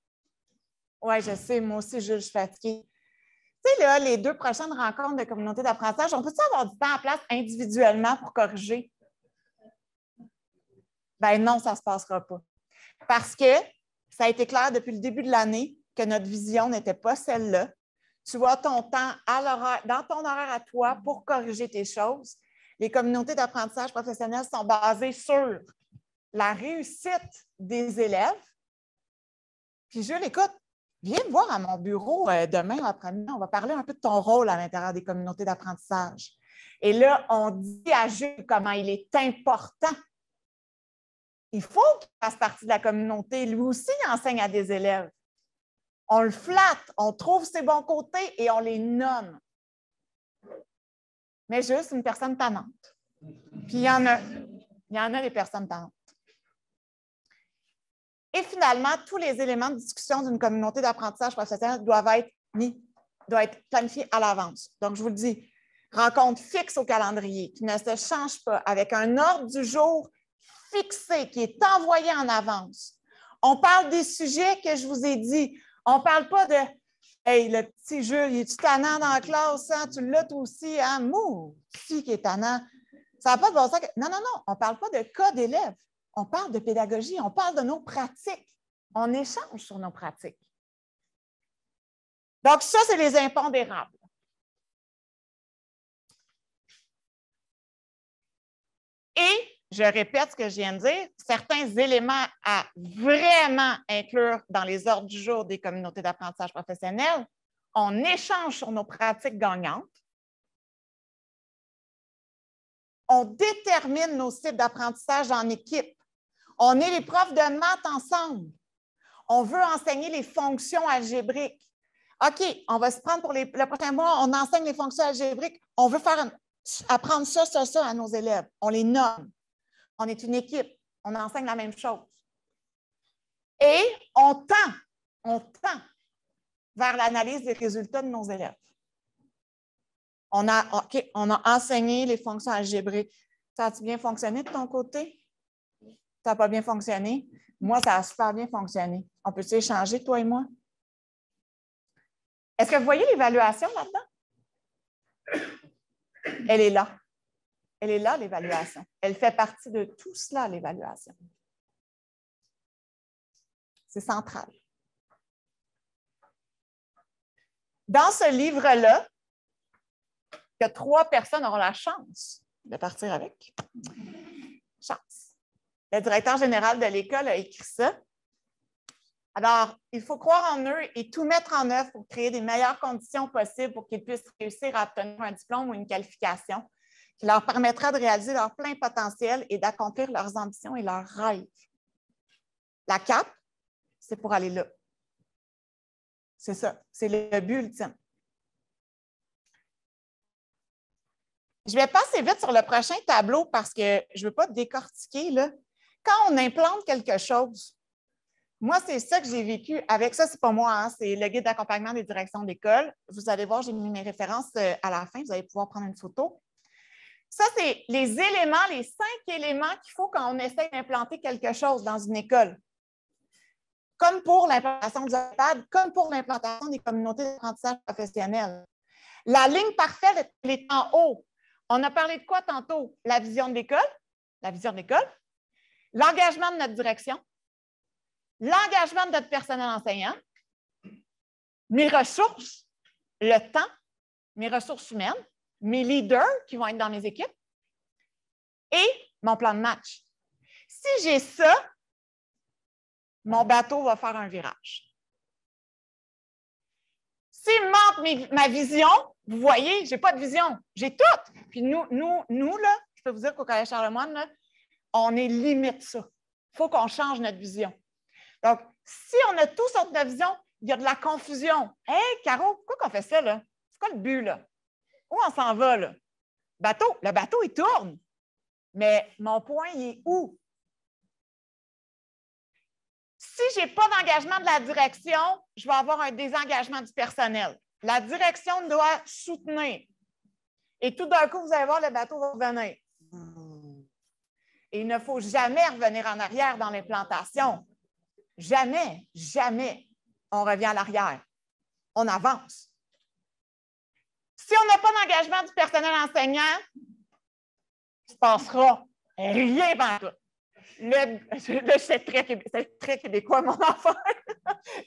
Oui, je sais, moi aussi, Jules, je suis fatiguée. Tu sais, là, les 2 prochaines rencontres de communauté d'apprentissage, on peut-tu avoir du temps en place individuellement pour corriger? Ben non, ça ne se passera pas. Parce que ça a été clair depuis le début de l'année que notre vision n'était pas celle-là. Tu as ton temps dans ton horaire à toi pour corriger tes choses. Les communautés d'apprentissage professionnel sont basées sur la réussite des élèves. Puis Jules, écoute, viens me voir à mon bureau demain après-midi. On va parler un peu de ton rôle à l'intérieur des communautés d'apprentissage. Et là, on dit à Jules comment il est important. Il faut qu'il fasse partie de la communauté. Lui aussi, il enseigne à des élèves. On le flatte, on trouve ses bons côtés et on les nomme. Mais Jules, c'est une personne tannante. Puis il y en a des personnes tannantes. Et finalement, tous les éléments de discussion d'une communauté d'apprentissage professionnel doivent être planifiés à l'avance. Donc, je vous le dis, rencontre fixe au calendrier, qui ne se change pas, avec un ordre du jour fixé, qui est envoyé en avance. On parle des sujets que je vous ai dit. On ne parle pas de « Hey, le petit Jules, il est-tu tannant dans la classe? Hein? Tu l'as toi aussi? Hein? Mou, qui est tannant? » Ça n'a pas de bon sens. Non, on ne parle pas de cas d'élèves. On parle de pédagogie, on parle de nos pratiques. On échange sur nos pratiques. Donc, ça, c'est les impondérables. Et, je répète ce que je viens de dire, certains éléments à vraiment inclure dans les ordres du jour des communautés d'apprentissage professionnel, on échange sur nos pratiques gagnantes. On détermine nos cibles d'apprentissage en équipe. On est les profs de maths ensemble. On veut enseigner les fonctions algébriques. OK, on va se prendre pour le prochain mois, on enseigne les fonctions algébriques. On veut apprendre ça à nos élèves. On les nomme. On est une équipe. On enseigne la même chose. Et on tend vers l'analyse des résultats de nos élèves. On a enseigné les fonctions algébriques. Ça a-t-il bien fonctionné de ton côté? Ça n'a pas bien fonctionné. Moi, ça a super bien fonctionné. On peut s'échanger, toi et moi? Est-ce que vous voyez l'évaluation là-dedans? Elle est là. Elle est là, l'évaluation. Elle fait partie de tout cela, l'évaluation. C'est central. Dans ce livre-là, que 3 personnes auront la chance de partir avec. Chance. Le directeur général de l'école a écrit ça. Alors, il faut croire en eux et tout mettre en œuvre pour créer des meilleures conditions possibles pour qu'ils puissent réussir à obtenir un diplôme ou une qualification qui leur permettra de réaliser leur plein potentiel et d'accomplir leurs ambitions et leurs rêves. La CAP, c'est pour aller là. C'est ça, c'est le but ultime. Je vais passer vite sur le prochain tableau parce que je ne veux pas décortiquer. Là. Quand on implante quelque chose, moi, c'est ça que j'ai vécu avec ça. Ce n'est pas moi, hein, c'est le guide d'accompagnement des directions d'école. Vous allez voir, j'ai mis mes références à la fin. Vous allez pouvoir prendre une photo. Ça, c'est les éléments, les 5 éléments qu'il faut quand on essaie d'implanter quelque chose dans une école. Comme pour l'implantation du iPad, comme pour l'implantation des communautés d'apprentissage professionnel. La ligne parfaite, elle est en haut. On a parlé de quoi tantôt? La vision de l'école, l'engagement de notre direction, l'engagement de notre personnel enseignant, mes ressources, le temps, mes ressources humaines, mes leaders qui vont être dans mes équipes et mon plan de match. Si j'ai ça, mon bateau va faire un virage. S'il manque ma vision, vous voyez, je n'ai pas de vision, j'ai tout. Puis nous là, je peux vous dire qu'au Collège Charlemagne, là, on est limite ça. Il faut qu'on change notre vision. Donc, si on a tout sur notre vision, il y a de la confusion. Hey, Caro, pourquoi qu'on fait ça, là? C'est quoi le but, là? Où on s'en va, là? Le bateau, il tourne. Mais mon point, il est où? Si je n'ai pas d'engagement de la direction, je vais avoir un désengagement du personnel. La direction doit soutenir. Et tout d'un coup, vous allez voir, le bateau va revenir. Et il ne faut jamais revenir en arrière dans l'implantation. Jamais, jamais on revient à l'arrière. On avance. Si on n'a pas d'engagement du personnel enseignant, il ne se passera rien pendant tout. C'est très québécois, mon enfant.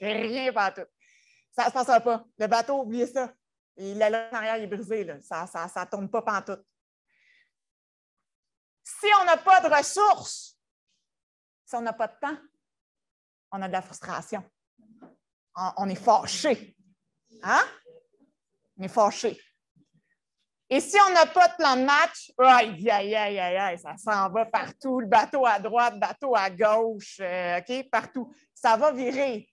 Rien pendant tout. Ça ne se passera pas. Le bateau, oubliez ça. Il est là en arrière, il est brisé. Là. Ça ne tourne pas pendant tout. Si on n'a pas de ressources, si on n'a pas de temps, on a de la frustration. On est fâché. Hein? On est fâché. Et si on n'a pas de plan de match, ça s'en va partout. Le bateau à droite, bateau à gauche, OK, partout. Ça va virer,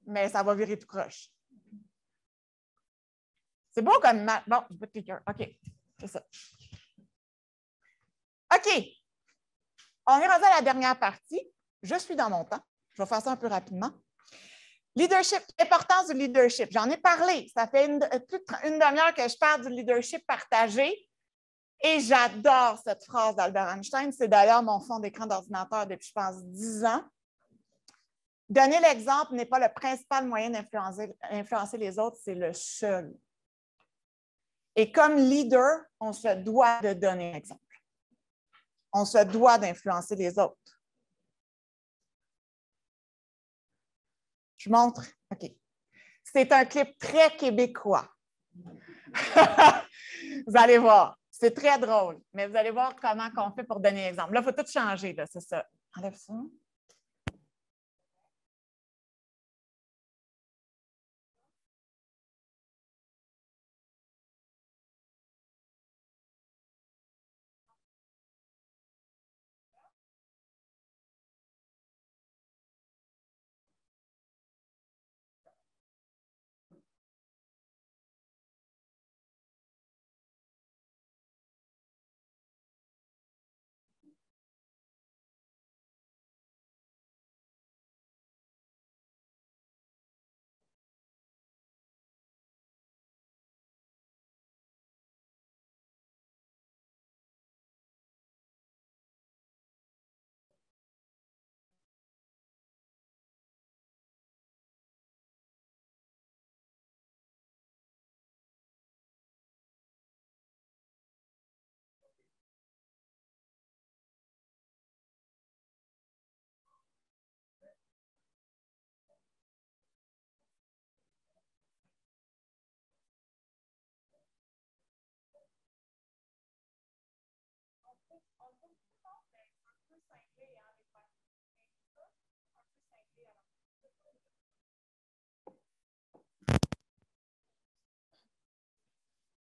mais ça va virer tout croche. C'est beau comme match. Bon, je peux cliquer. OK, c'est ça. OK. On est rendu à la dernière partie. Je suis dans mon temps. Je vais faire ça un peu rapidement. Leadership, l'importance du leadership. J'en ai parlé. Ça fait plus d'une demi-heure que je parle du leadership partagé. Et j'adore cette phrase d'Albert Einstein. C'est d'ailleurs mon fond d'écran d'ordinateur depuis, je pense, 10 ans. Donner l'exemple n'est pas le principal moyen d'influencer les autres, c'est le seul. Et comme leader, on se doit de donner l'exemple. On se doit d'influencer les autres. Je montre. OK. C'est un clip très québécois. Vous allez voir. C'est très drôle, mais vous allez voir comment on fait pour donner l'exemple. Là, il faut tout changer, c'est ça. Enlève ça.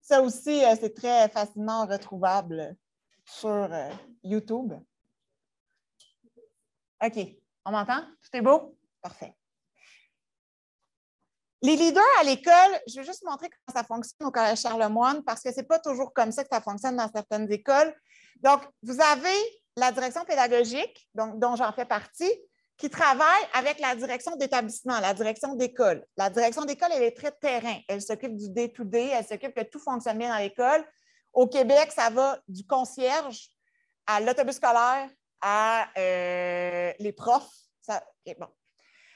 Ça aussi, c'est très facilement retrouvable sur YouTube. OK. On m'entend? Tout est beau? Parfait. Les leaders à l'école, je vais juste montrer comment ça fonctionne au Collège Charlemagne parce que ce n'est pas toujours comme ça que ça fonctionne dans certaines écoles. Donc, vous avez la direction pédagogique, donc, dont j'en fais partie, qui travaille avec la direction d'établissement, la direction d'école. La direction d'école, elle est très terrain. Elle s'occupe du day-to-day, elle s'occupe que tout fonctionne bien dans l'école. Au Québec, ça va du concierge à l'autobus scolaire, à les profs. Okay, bon.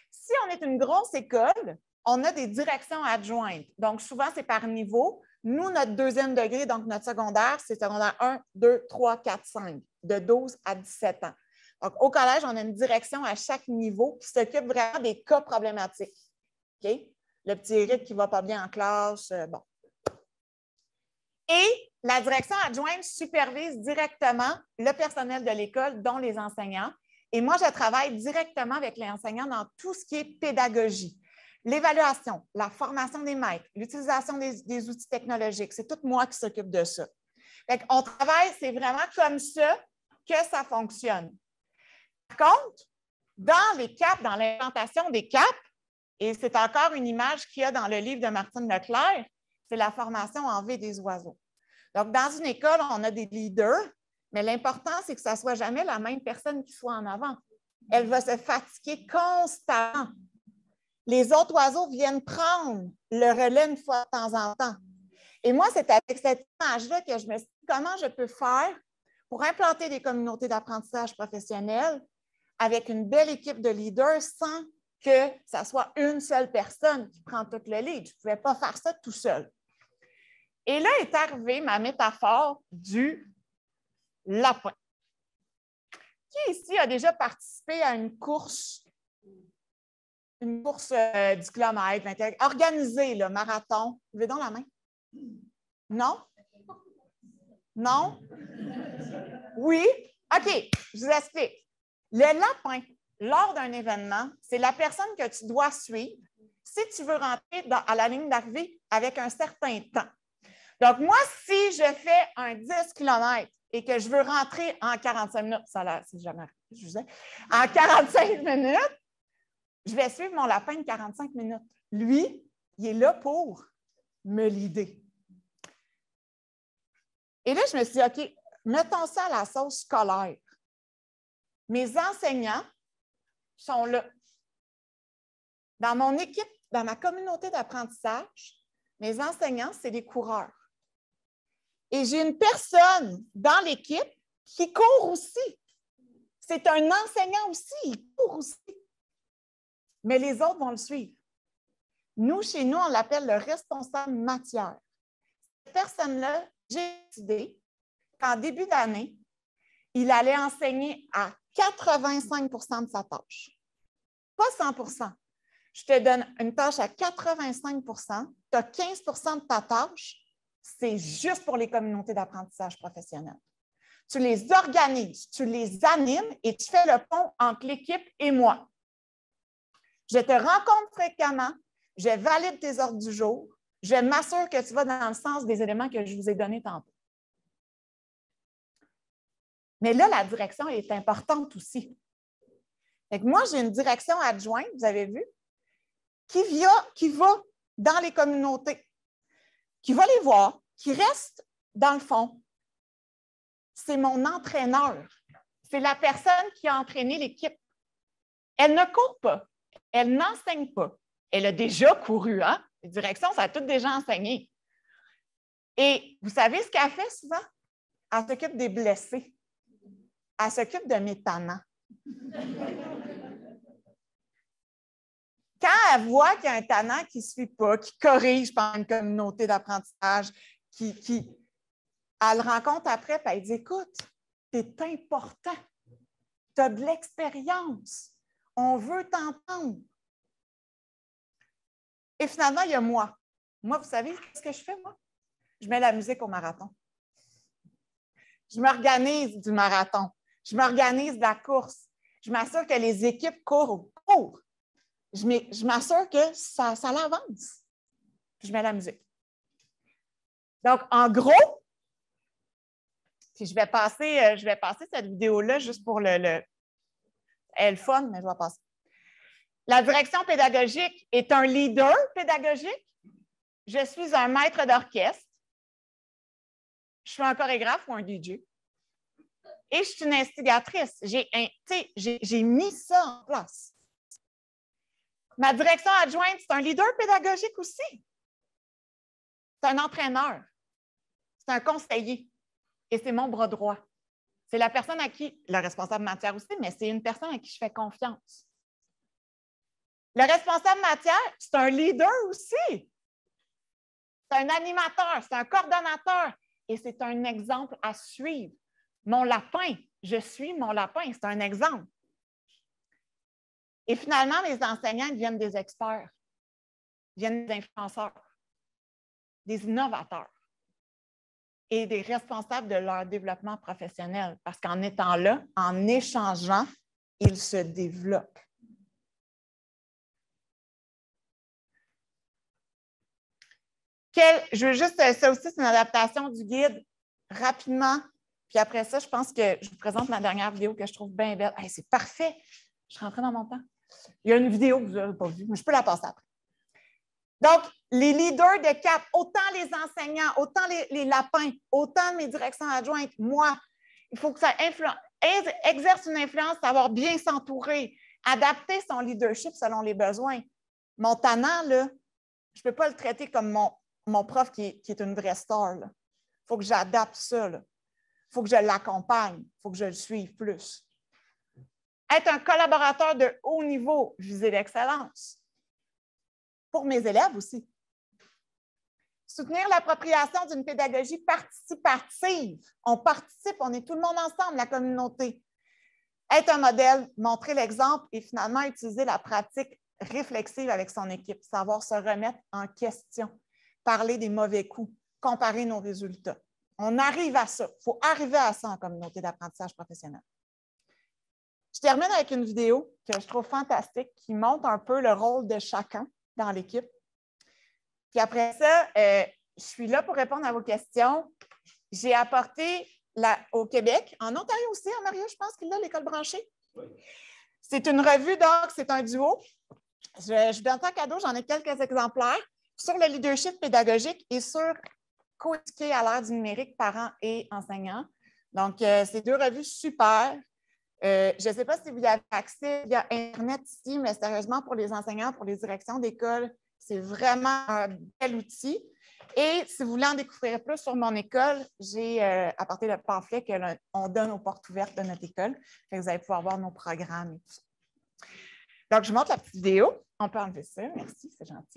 Si on est une grosse école, on a des directions adjointes. Donc, souvent, c'est par niveau. Nous, notre deuxième degré, donc notre secondaire, c'est secondaire 1, 2, 3, 4, 5, de 12 à 17 ans. Donc, au collège, on a une direction à chaque niveau qui s'occupe vraiment des cas problématiques. OK? Le petit Eric qui ne va pas bien en classe, bon. Et la direction adjointe supervise directement le personnel de l'école, dont les enseignants. Et moi, je travaille directement avec les enseignants dans tout ce qui est pédagogie. L'évaluation, la formation des maîtres, l'utilisation des outils technologiques, c'est tout moi qui s'occupe de ça. On travaille, c'est vraiment comme ça que ça fonctionne. Par contre, dans les CAP, dans l'implantation des CAP, et c'est encore une image qu'il y a dans le livre de Martine Leclerc, c'est la formation en V des oiseaux. Donc, dans une école, on a des leaders, mais l'important, c'est que ça ne soit jamais la même personne qui soit en avant. Elle va se fatiguer constamment. Les autres oiseaux viennent prendre le relais une fois de temps en temps. Et moi, c'est avec cette image-là que je me suis dit comment je peux faire pour implanter des communautés d'apprentissage professionnel avec une belle équipe de leaders sans que ça soit une seule personne qui prend tout le lead. Je ne pouvais pas faire ça tout seul. Et là est arrivée ma métaphore du lapin. Qui ici a déjà participé à une course du kilomètre, organisée, le marathon? Levez donc la main. Non? Non? Oui? OK, je vous explique. Le lapin, lors d'un événement, c'est la personne que tu dois suivre si tu veux rentrer à la ligne d'arrivée avec un certain temps. Donc, moi, si je fais un 10 km et que je veux rentrer en 45 minutes, ça a l'air, c'est jamais arrivé, je vous disais, en 45 minutes, je vais suivre mon lapin de 45 minutes. Lui, il est là pour me leader. Et là, je me suis dit, OK, mettons ça à la sauce scolaire. Mes enseignants sont là. Dans mon équipe, dans ma communauté d'apprentissage, mes enseignants, c'est des coureurs. Et j'ai une personne dans l'équipe qui court aussi. C'est un enseignant aussi, il court aussi. Mais les autres vont le suivre. Nous, chez nous, on l'appelle le responsable matière. Cette personne-là, j'ai décidé qu'en début d'année, il allait enseigner à 85 % de sa tâche. Pas 100 %. Je te donne une tâche à 85 %, tu as 15 % de ta tâche, c'est juste pour les communautés d'apprentissage professionnel. Tu les organises, tu les animes et tu fais le pont entre l'équipe et moi. Je te rencontre fréquemment, je valide tes ordres du jour, je m'assure que tu vas dans le sens des éléments que je vous ai donnés tantôt. Mais là, la direction est importante aussi. Fait que moi, j'ai une direction adjointe, vous avez vu, qui va dans les communautés, qui va les voir, qui reste dans le fond. C'est mon entraîneur. C'est la personne qui a entraîné l'équipe. Elle ne court pas. Elle n'enseigne pas. Elle a déjà couru, hein? Les directions, ça a tout déjà enseigné. Et vous savez ce qu'elle fait souvent? Elle s'occupe des blessés. Elle s'occupe de mes tannants. Quand elle voit qu'il y a un tannant qui ne suit pas, qui corrige par une communauté d'apprentissage, elle le rencontre après et elle dit « Écoute, tu es important. Tu as de l'expérience. On veut t'entendre. » Et finalement, il y a moi. Moi, vous savez ce que je fais, moi? Je mets la musique au marathon. Je m'organise du marathon. Je m'organise de la course. Je m'assure que les équipes courent. Je m'assure que ça l'avance. Puis je mets la musique. Donc, en gros, puis je vais passer cette vidéo-là juste pour elle est le fun, mais je vais passer. La direction pédagogique est un leader pédagogique. Je suis un maître d'orchestre. Je suis un chorégraphe ou un DJ. Et je suis une instigatrice. J'ai mis ça en place. Ma direction adjointe, c'est un leader pédagogique aussi. C'est un entraîneur. C'est un conseiller. Et c'est mon bras droit. C'est la personne à qui, le responsable matière aussi, mais c'est une personne à qui je fais confiance. Le responsable matière, c'est un leader aussi. C'est un animateur, c'est un coordonnateur et c'est un exemple à suivre. Mon lapin, je suis mon lapin, c'est un exemple. Et finalement, les enseignants deviennent des experts, deviennent des influenceurs, des innovateurs et des responsables de leur développement professionnel. Parce qu'en étant là, en échangeant, ils se développent. Je veux juste, ça aussi, c'est une adaptation du guide rapidement. Puis après ça, je pense que je vous présente ma dernière vidéo que je trouve bien belle. Hey, c'est parfait. Je suis rentrée dans mon temps. Il y a une vidéo que vous n'avez pas vue, mais je peux la passer après. Donc, les leaders de CAP, autant les enseignants, autant les lapins, autant mes directions adjointes, moi, il faut que ça exerce une influence, savoir bien s'entourer, adapter son leadership selon les besoins. Mon tannant, là, je ne peux pas le traiter comme mon prof qui est une vraie star. Il faut que j'adapte ça. Il faut que je l'accompagne. Il faut que je le suive plus. Être un collaborateur de haut niveau, viser l'excellence. Pour mes élèves aussi. Soutenir l'appropriation d'une pédagogie participative. On participe, on est tout le monde ensemble, la communauté. Être un modèle, montrer l'exemple et finalement utiliser la pratique réflexive avec son équipe. Savoir se remettre en question. Parler des mauvais coups, comparer nos résultats. On arrive à ça. Il faut arriver à ça en communauté d'apprentissage professionnel. Je termine avec une vidéo que je trouve fantastique qui montre un peu le rôle de chacun dans l'équipe. Puis après ça, je suis là pour répondre à vos questions. J'ai apporté au Québec, en Ontario aussi, en Mario, je pense qu'il a l'école branchée. Oui. C'est une revue, donc c'est un duo. Je donne ça en cadeau, j'en ai quelques exemplaires sur le leadership pédagogique et sur coéduquer à l'ère du numérique, parents et enseignants. Donc, c'est deux revues super. Je ne sais pas si vous y avez accès via Internet ici, mais sérieusement, pour les enseignants, pour les directions d'école, c'est vraiment un bel outil. Et si vous voulez en découvrir plus sur mon école, j'ai apporté le pamphlet qu'on donne aux portes ouvertes de notre école. Vous allez pouvoir voir nos programmes et tout ça. Donc, je vous montre la petite vidéo. On peut enlever ça. Merci, c'est gentil.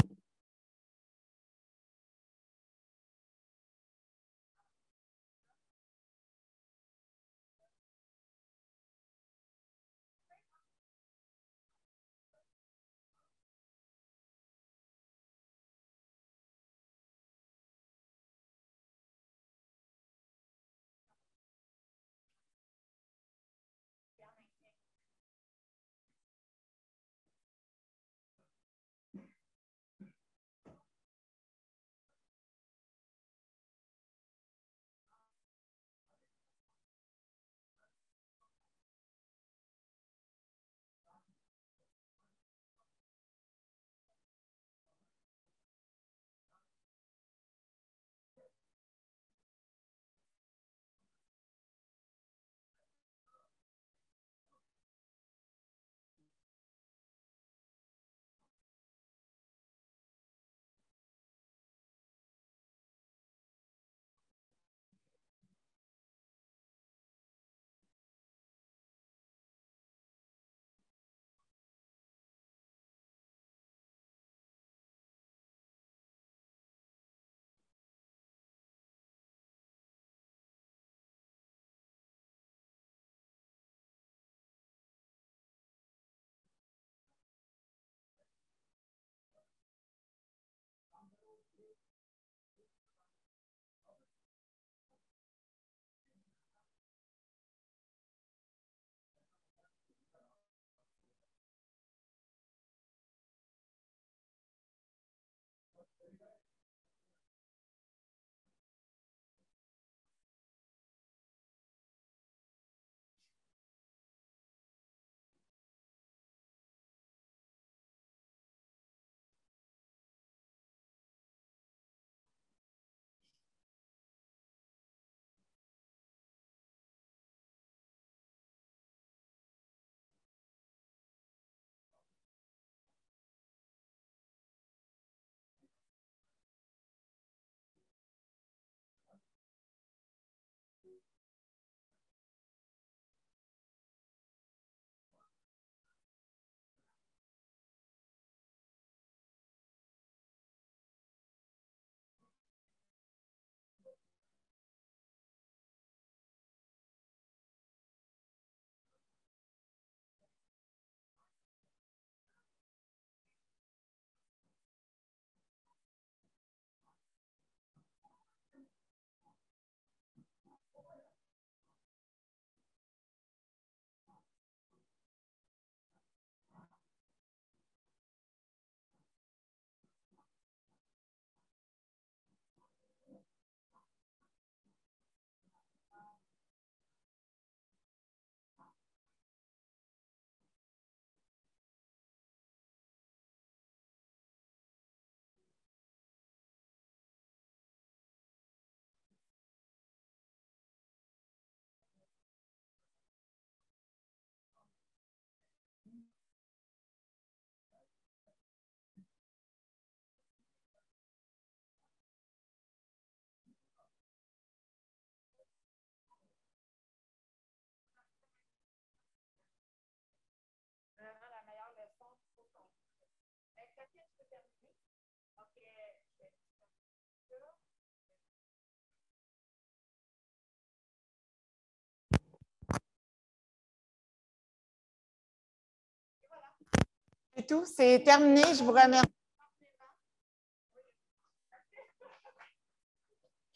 C'est tout, c'est terminé. Je vous remercie.